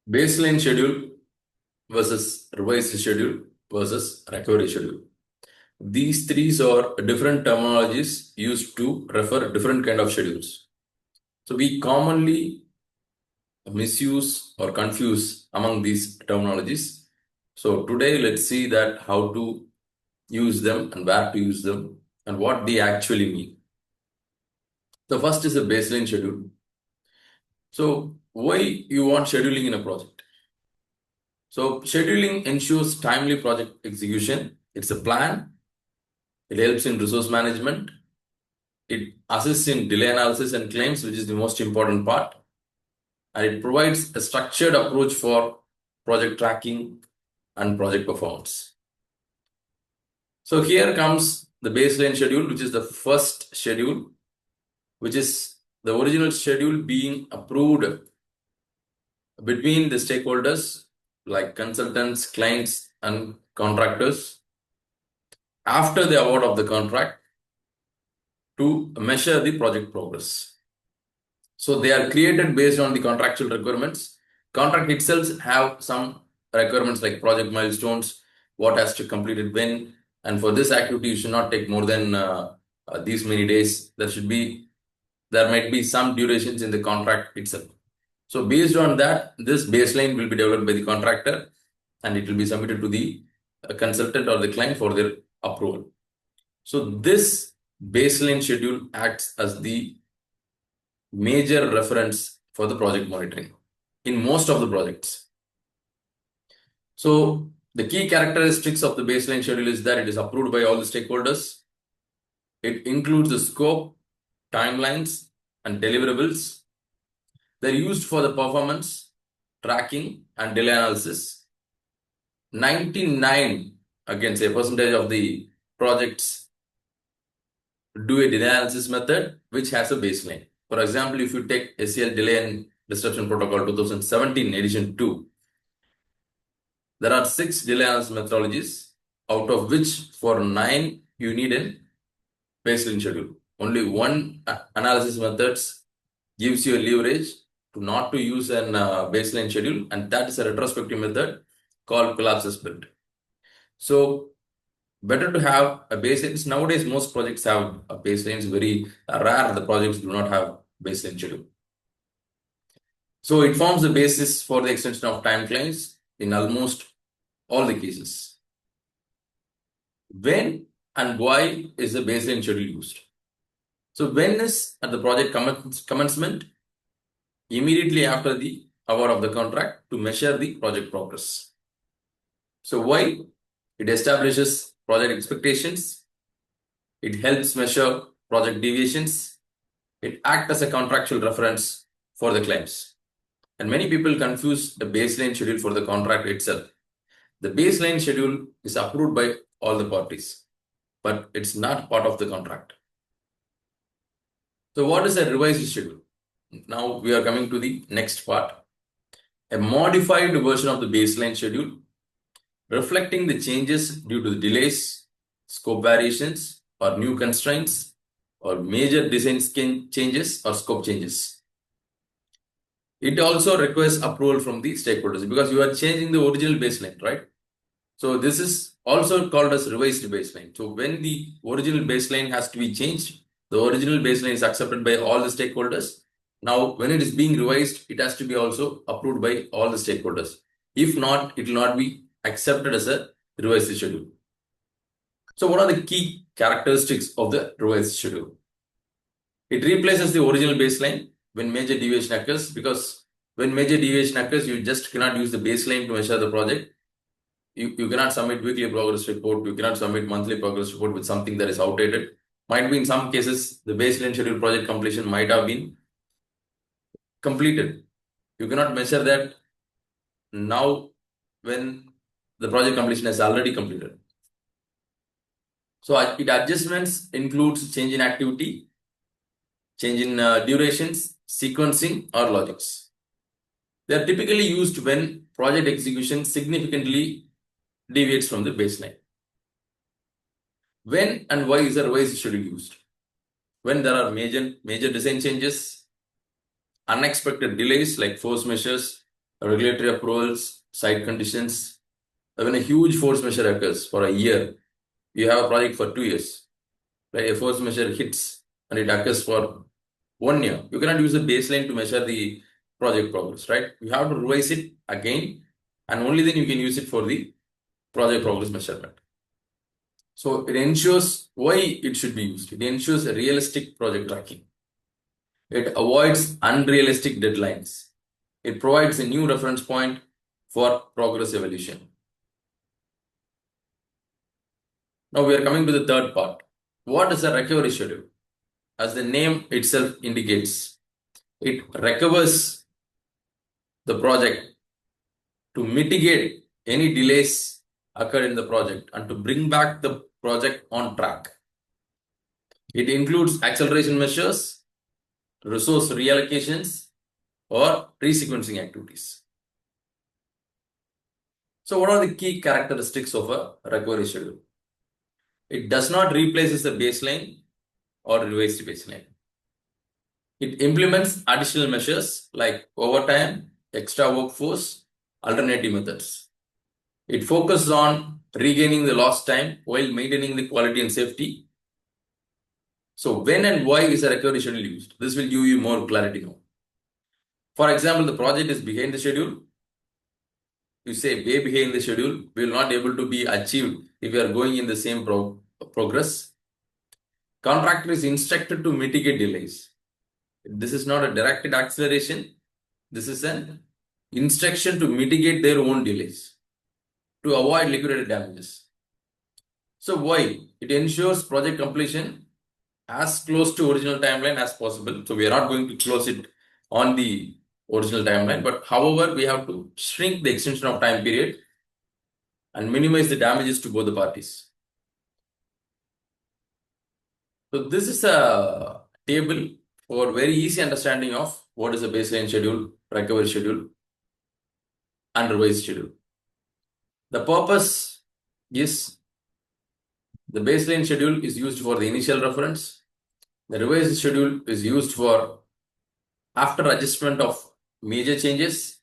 baseline schedule versus revised schedule versus recovery schedule. These three are different terminologies used to refer different kind of schedules. So we commonly misuse or confuse among these terminologies. So today let's see that how to use them and where to use them and what they actually mean. The first is a baseline schedule. So why you want scheduling in a project? So scheduling ensures timely project execution. It's a plan. It helps in resource management. It assists in delay analysis and claims, which is the most important part. And it provides a structured approach for project tracking and project performance. So here comes the baseline schedule, which is the first schedule, which is the original schedule being approved between the stakeholders like consultants, clients, and contractors after the award of the contract to measure the project progress. So they are created based on the contractual requirements. Contract itself have some requirements like project milestones, what has to complete it when, and for this activity you should not take more than these many days. There might be some durations in the contract itself. So based on that, this baseline will be developed by the contractor and it will be submitted to the consultant or the client for their approval. So this baseline schedule acts as the major reference for the project monitoring in most of the projects. So the key characteristics of the baseline schedule is that it is approved by all the stakeholders. It includes the scope, timelines, and deliverables. They're used for the performance, tracking, and delay analysis. 99, again, say percentage of the projects do a delay analysis method, which has a baseline. For example, if you take SCL Delay and Disruption Protocol 2017 edition 2, there are 6 delay analysis methodologies, out of which for 9 you need a baseline schedule. Only one analysis methods gives you a leverage to not to use an baseline schedule, and that is a retrospective method called collapses build. So better to have a baseline. Nowadays, most projects have a baseline. It's very rare the projects do not have baseline schedule. So it forms the basis for the extension of time claims in almost all the cases. When and why is the baseline schedule used? So when is at the project commencement, immediately after the award of the contract to measure the project progress. So why? It establishes project expectations. It helps measure project deviations. It acts as a contractual reference for the claims. And many people confuse the baseline schedule for the contract itself. The baseline schedule is approved by all the parties, but it's not part of the contract. So what is a revised schedule? Now we are coming to the next part. A modified version of the baseline schedule reflecting the changes due to the delays, scope variations, or new constraints, or major design changes or scope changes. It also requires approval from the stakeholders because you are changing the original baseline, right? So this is also called as revised baseline. So when the original baseline has to be changed, the original baseline is accepted by all the stakeholders. Now, when it is being revised, it has to be also approved by all the stakeholders. If not, it will not be accepted as a revised schedule. So what are the key characteristics of the revised schedule? It replaces the original baseline when major deviation occurs, because when major deviation occurs, you just cannot use the baseline to measure the project. You cannot submit weekly progress report. You cannot submit monthly progress report with something that is outdated. Might be in some cases, the baseline schedule project completion might have been completed. You cannot measure that now when the project completion has already completed. So it adjustments includes change in activity, change in durations, sequencing, or logics. They are typically used when project execution significantly deviates from the baseline. When and why is a revised schedule used? When there are major design changes, unexpected delays like force measures, regulatory approvals, site conditions. When a huge force majeure occurs for a year, you have a project for 2 years, right? A force majeure hits and it occurs for 1 year. You cannot use a baseline to measure the project progress, right? You have to revise it again, and only then you can use it for the project progress measurement. So it ensures why it should be used. It ensures a realistic project tracking. It avoids unrealistic deadlines. It provides a new reference point for progress evolution. Now we are coming to the third part. What is a recovery schedule? As the name itself indicates, it recovers the project to mitigate any delays occurred in the project and to bring back the project on track. It includes acceleration measures, resource reallocations, or resequencing activities. So what are the key characteristics of a recovery schedule? It does not replace the baseline or revise the baseline. It implements additional measures like overtime, extra workforce, alternative methods. It focuses on regaining the lost time while maintaining the quality and safety. So when and why is a recovery schedule used? This will give you more clarity now. For example, the project is behind the schedule. You say way behind the schedule, we will not able to be achieved if we are going in the same progress. Contractor is instructed to mitigate delays. This is not a directed acceleration. This is an instruction to mitigate their own delays to avoid liquidated damages. So why? It ensures project completion as close to original timeline as possible. So we are not going to close it on the original timeline, but however, we have to shrink the extension of time period and minimize the damages to both the parties. So this is a table for very easy understanding of what is a baseline schedule, recovery schedule, and revised schedule. The purpose is the baseline schedule is used for the initial reference. The revised schedule is used for after adjustment of major changes.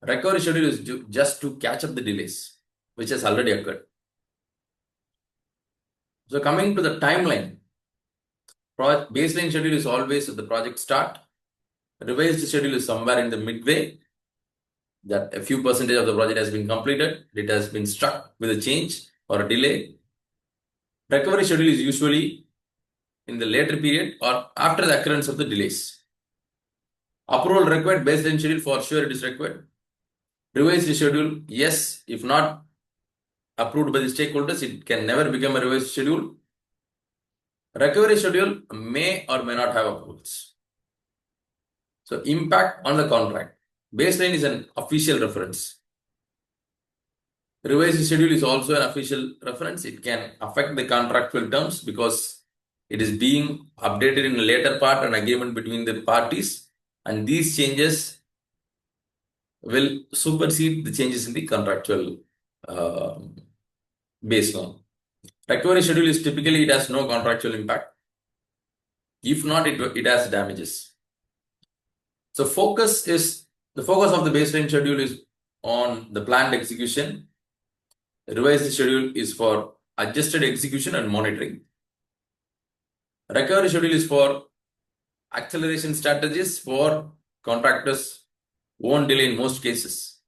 Recovery schedule is just to catch up the delays, which has already occurred. So coming to the timeline, baseline schedule is always at the project start. Revised schedule is somewhere in the midway, that a few percentage of the project has been completed, it has been struck with a change or a delay. Recovery schedule is usually in the later period or after the occurrence of the delays. Approval required, baseline schedule for sure it is required. Revised schedule, yes, if not approved by the stakeholders, it can never become a revised schedule. Recovery schedule may or may not have approvals. So impact on the contract. Baseline is an official reference. Revised schedule is also an official reference. It can affect the contractual terms because it is being updated in a later part, an agreement between the parties, and these changes will supersede the changes in the contractual baseline. Recovery schedule is typically, it has no contractual impact. If not, it has damages. So the focus of the baseline schedule is on the planned execution. The revised schedule is for adjusted execution and monitoring. Recovery schedule is for acceleration strategies for contractors won't delay in most cases,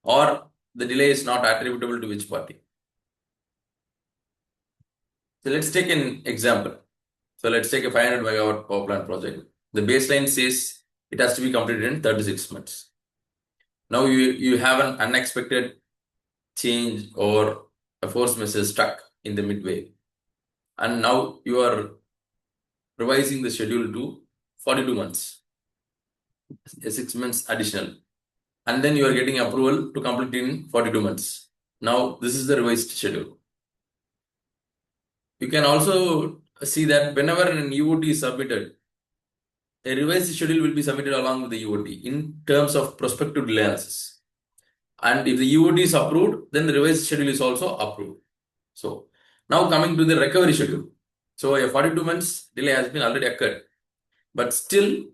or the delay is not attributable to which party. So let's take an example. So let's take a 500 megawatt power plant project. The baseline says it has to be completed in 36 months. Now you have an unexpected change or a force majeure stuck in the midway. And now you are revising the schedule to 42 months, 6 months additional. And then you are getting approval to complete in 42 months. Now this is the revised schedule. You can also see that whenever an UOT is submitted, a revised schedule will be submitted along with the UOT in terms of prospective delay analysis. And if the UOT is approved, then the revised schedule is also approved. So now coming to the recovery schedule. So a 42 months delay has been already occurred, but still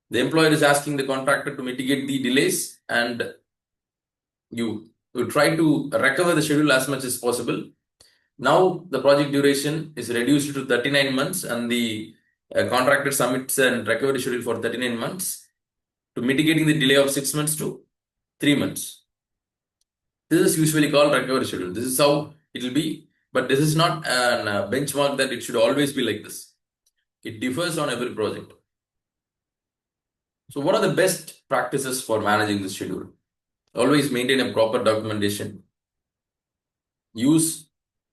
The employer is asking the contractor to mitigate the delays, and you try to recover the schedule as much as possible. Now the project duration is reduced to 39 months, and the contractor submits a recovery schedule for 39 months to mitigating the delay of 6 months to 3 months. This is usually called recovery schedule. This is how it will be, but this is not a benchmark that it should always be like this. It differs on every project. So what are the best practices for managing this schedule? Always maintain a proper documentation. Use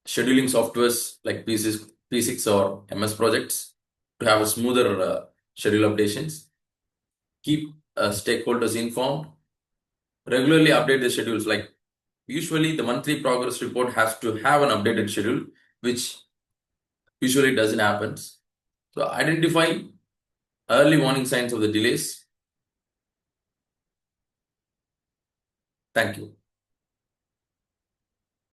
scheduling softwares like P6 or MS projects to have a smoother schedule updations. Keep stakeholders informed. Regularly update the schedules. Like usually the monthly progress report has to have an updated schedule, which usually doesn't happen. So identify early warning signs of the delays. Thank you.